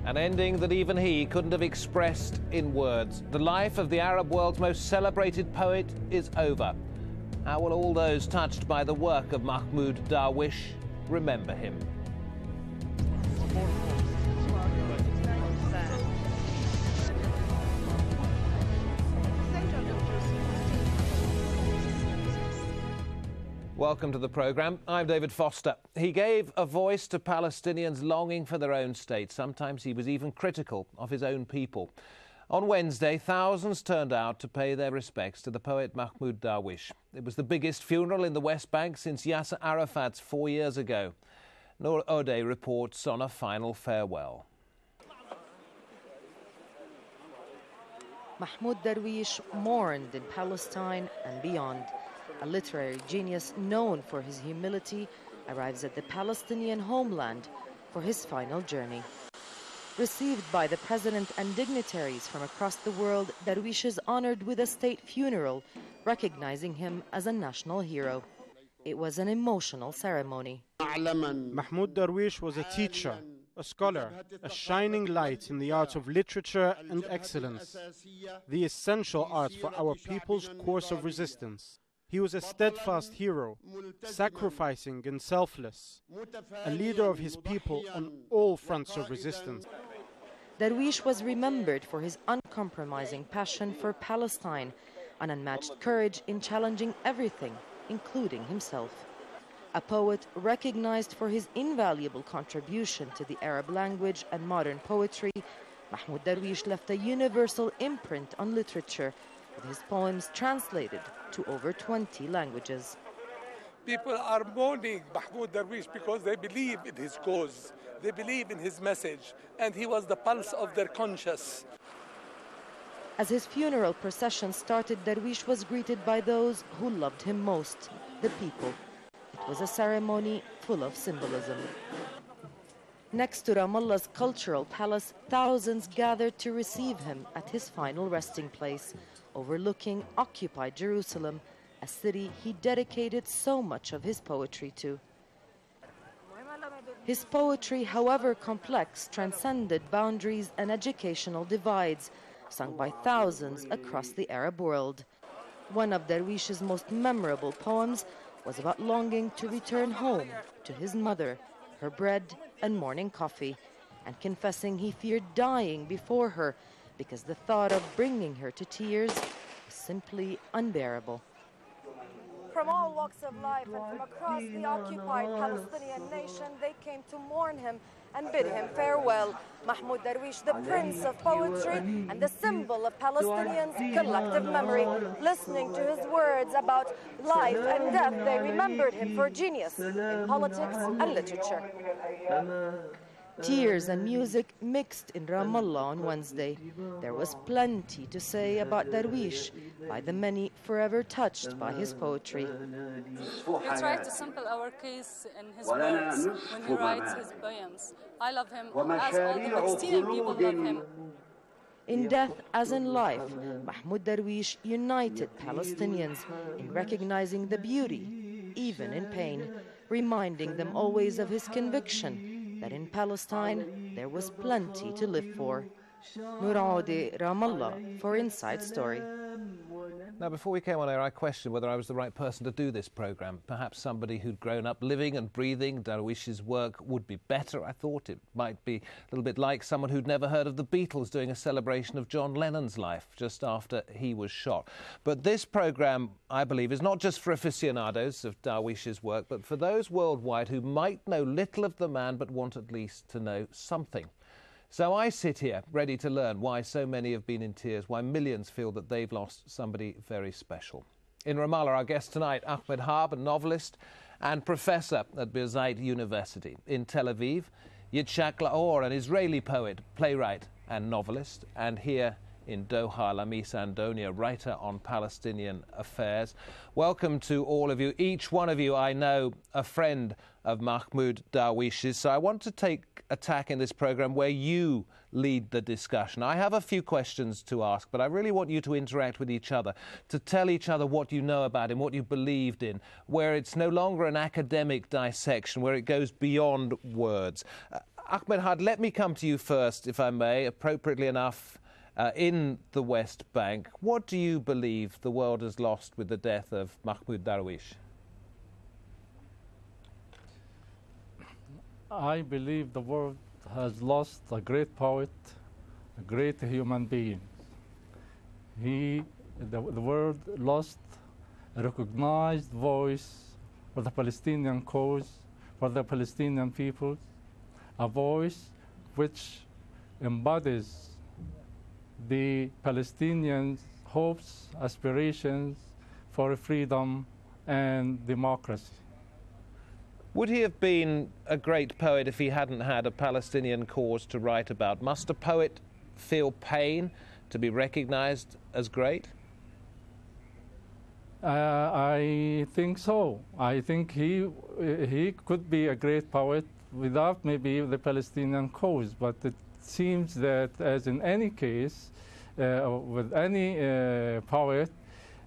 An ending that even he couldn't have expressed in words. The life of the Arab world's most celebrated poet is over. How will all those touched by the work of Mahmoud Darwish remember him? Welcome to the programme. I'm David Foster. He gave a voice to Palestinians longing for their own state. Sometimes he was even critical of his own people. On Wednesday, thousands turned out to pay their respects to the poet Mahmoud Darwish. It was the biggest funeral in the West Bank since Yasser Arafat's 4 years ago. Noor Odeh reports on a final farewell. Mahmoud Darwish mourned in Palestine and beyond. A literary genius known for his humility arrives at the Palestinian homeland for his final journey. Received by the president and dignitaries from across the world, Darwish is honored with a state funeral, recognizing him as a national hero. It was an emotional ceremony. Mahmoud Darwish was a teacher, a scholar, a shining light in the art of literature and excellence, the essential art for our people's course of resistance. He was a steadfast hero, sacrificing and selfless, a leader of his people on all fronts of resistance. Darwish was remembered for his uncompromising passion for Palestine, an unmatched courage in challenging everything, including himself. A poet recognized for his invaluable contribution to the Arab language and modern poetry, Mahmoud Darwish left a universal imprint on literature, with his poems translated to over 20 languages. People are mourning Mahmoud Darwish because they believe in his cause, they believe in his message, and he was the pulse of their conscience. As his funeral procession started, Darwish was greeted by those who loved him most, the people. It was a ceremony full of symbolism. Next to Ramallah's cultural palace, thousands gathered to receive him at his final resting place, overlooking occupied Jerusalem, a city he dedicated so much of his poetry to. His poetry, however complex, transcended boundaries and educational divides, sung by thousands across the Arab world. One of Darwish's most memorable poems was about longing to return home to his mother, her bread and morning coffee, and confessing he feared dying before her because the thought of bringing her to tears was simply unbearable. From all walks of life and from across the occupied Palestinian nation, they came to mourn him and bid him farewell. Mahmoud Darwish, the prince of poetry and the symbol of Palestinians' collective memory. Listening to his words about life and death, they remembered him for genius in politics and literature. Tears and music mixed in Ramallah on Wednesday. There was plenty to say about Darwish by the many forever touched by his poetry. He tried to simple our case in his words when he writes his poems. I love him as all the Palestinian people love him. In death as in life, Mahmoud Darwish united Palestinians in recognizing the beauty, even in pain, reminding them always of his conviction that in Palestine there was plenty to live for. Noor Odeh, Ramallah, for Inside Story. Now, before we came on air, I questioned whether I was the right person to do this programme. Perhaps somebody who'd grown up living and breathing Darwish's work would be better. I thought it might be a little bit like someone who'd never heard of the Beatles doing a celebration of John Lennon's life just after he was shot. But this programme, I believe, is not just for aficionados of Darwish's work, but for those worldwide who might know little of the man but want at least to know something. So I sit here ready to learn why so many have been in tears, why millions feel that they've lost somebody very special. In Ramallah, our guest tonight, Ahmed Harb, a novelist and professor at Birzeit University. In Tel Aviv, Yitzhak Laor, an Israeli poet, playwright and novelist. And here in Doha, Lamis Andonia, writer on Palestinian affairs. Welcome to all of you. Each one of you, I know, a friend of Mahmoud Darwish's. So I want to take a tack in this programme where you lead the discussion. I have a few questions to ask, but I really want you to interact with each other, to tell each other what you know about him, what you believed in, where it's no longer an academic dissection, where it goes beyond words. Ahmed Had, let me come to you first, if I may, appropriately enough, in the West Bank. What do you believe the world has lost with the death of Mahmoud Darwish? I believe the world has lost a great poet, a great human being. The world lost a recognized voice for the Palestinian cause, for the Palestinian people, a voice which embodies the Palestinians' hopes, aspirations for freedom and democracy. Would he have been a great poet if he hadn't had a Palestinian cause to write about? Must a poet feel pain to be recognized as great? I think so. I think he could be a great poet without maybe the Palestinian cause, but it seems that, as in any case, with any poet,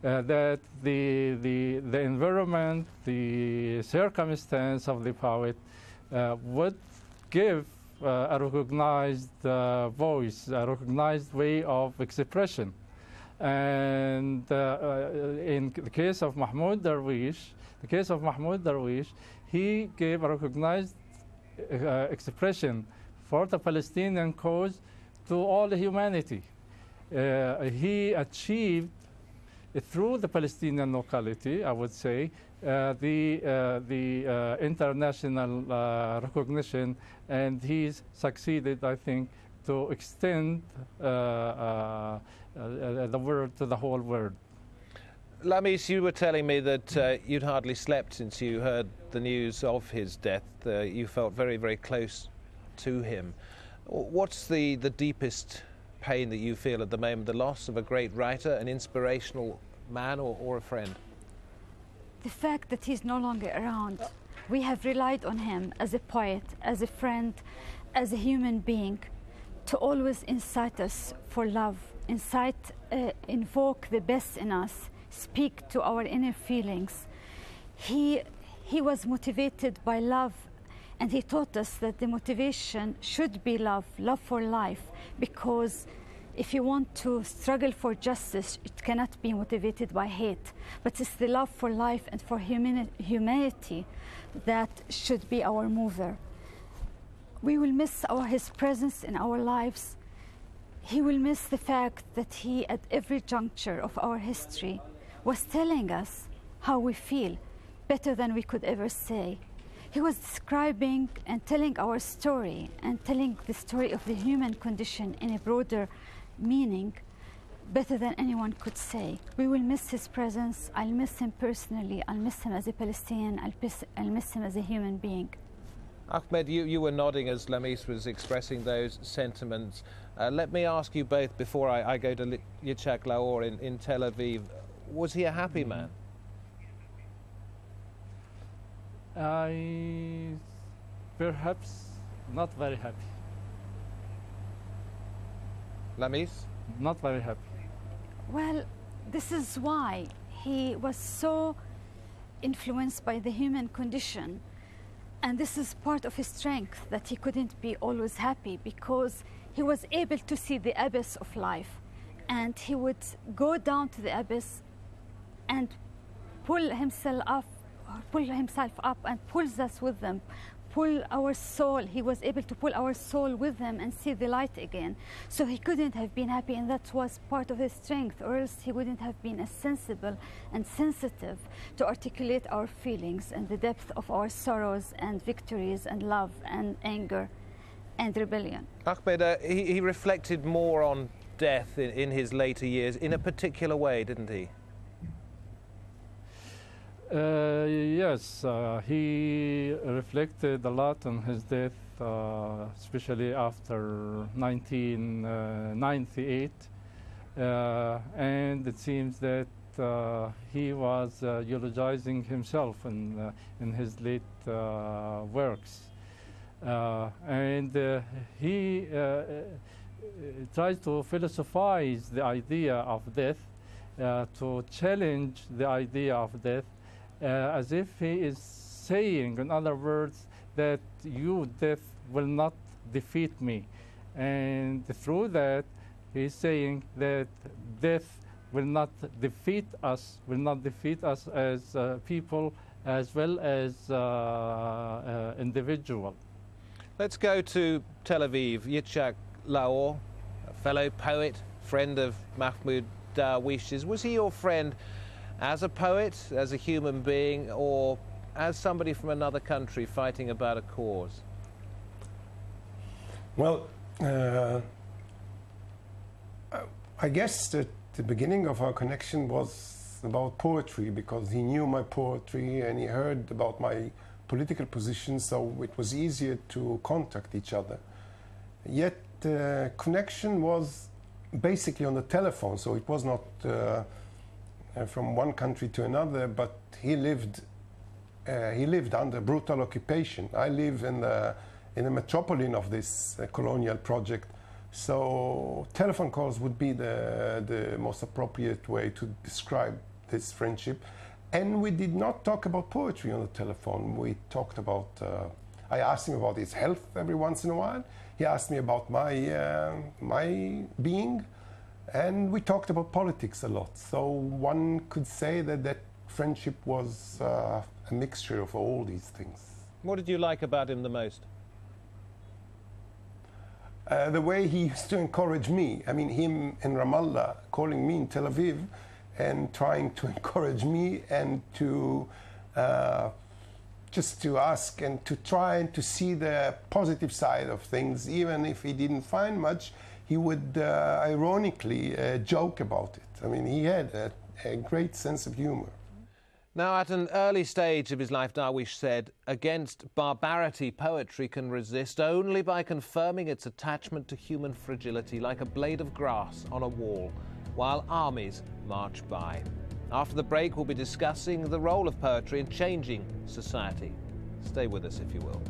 that the environment, the circumstance of the poet would give a recognized voice, a recognized way of expression. And in the case of Mahmoud Darwish, he gave a recognized expression for the Palestinian cause to all humanity. He achieved, through the Palestinian locality, I would say, the international recognition, and he's succeeded, I think, to extend the word to the whole world. Lamis, you were telling me that you'd hardly slept since you heard the news of his death. You felt very, very close to him. What's the deepest pain that you feel at the moment? The loss of a great writer, an inspirational man, or a friend? The fact that he's no longer around. We have relied on him as a poet, as a friend, as a human being, to always incite us for love, invoke the best in us, speak to our inner feelings. He was motivated by love, and he taught us that the motivation should be love for life, because if you want to struggle for justice, it cannot be motivated by hate, but it's the love for life and for humanity that should be our mover. We will miss his presence in our lives. He will miss the fact that he, at every juncture of our history, was telling us how we feel better than we could ever say. He was describing and telling our story, and telling the story of the human condition in a broader meaning better than anyone could say. We will miss his presence. I'll miss him personally. I'll miss him as a Palestinian. I'll miss him as a human being. Ahmed, you were nodding as Lamis was expressing those sentiments. Let me ask you both, before I go to Yitzhak Laor in Tel Aviv, was he a happy man? Perhaps not very happy. Lamis? Not very happy. Well, this is why he was so influenced by the human condition. And this is part of his strength, that he couldn't be always happy, because he was able to see the abyss of life. And he would go down to the abyss and pull himself up and pulls us with them, pull our soul. He was able to pull our soul with him and see the light again. So he couldn't have been happy, and that was part of his strength, or else he wouldn't have been as sensible and sensitive to articulate our feelings and the depth of our sorrows and victories and love and anger and rebellion. Ahmed, he reflected more on death in his later years in a particular way, didn't he? Yes, he reflected a lot on his death, especially after 1998, and it seems that he was eulogizing himself in his late works, and he tried to philosophize the idea of death, to challenge the idea of death, as if he is saying, in other words, that you, death, will not defeat me. And through that, he's saying that death will not defeat us as people as well as individual. Let's go to Tel Aviv. Yitzhak Laor, a fellow poet, friend of Mahmoud Darwish's. Was he your friend as a poet, as a human being, or as somebody from another country fighting about a cause? Well, I guess that the beginning of our connection was about poetry, because he knew my poetry and he heard about my political position, so it was easier to contact each other. Yet the connection was basically on the telephone, so it was not from one country to another, but he lived under brutal occupation. I live in the metropolitan of this colonial project, so telephone calls would be the most appropriate way to describe this friendship. And we did not talk about poetry on the telephone. We talked about, I asked him about his health every once in a while. He asked me about my being, and we talked about politics a lot. So one could say that that friendship was a mixture of all these things. What did you like about him the most? The way he used to encourage me. I mean, him in Ramallah, calling me in Tel Aviv, and trying to encourage me and to just to ask and to try and to see the positive side of things. Even if he didn't find much, he would ironically joke about it. I mean, he had a great sense of humor. Now, at an early stage of his life, Darwish said, "Against barbarity, poetry can resist only by confirming its attachment to human fragility, like a blade of grass on a wall, while armies march by." After the break, we'll be discussing the role of poetry in changing society. Stay with us, if you will.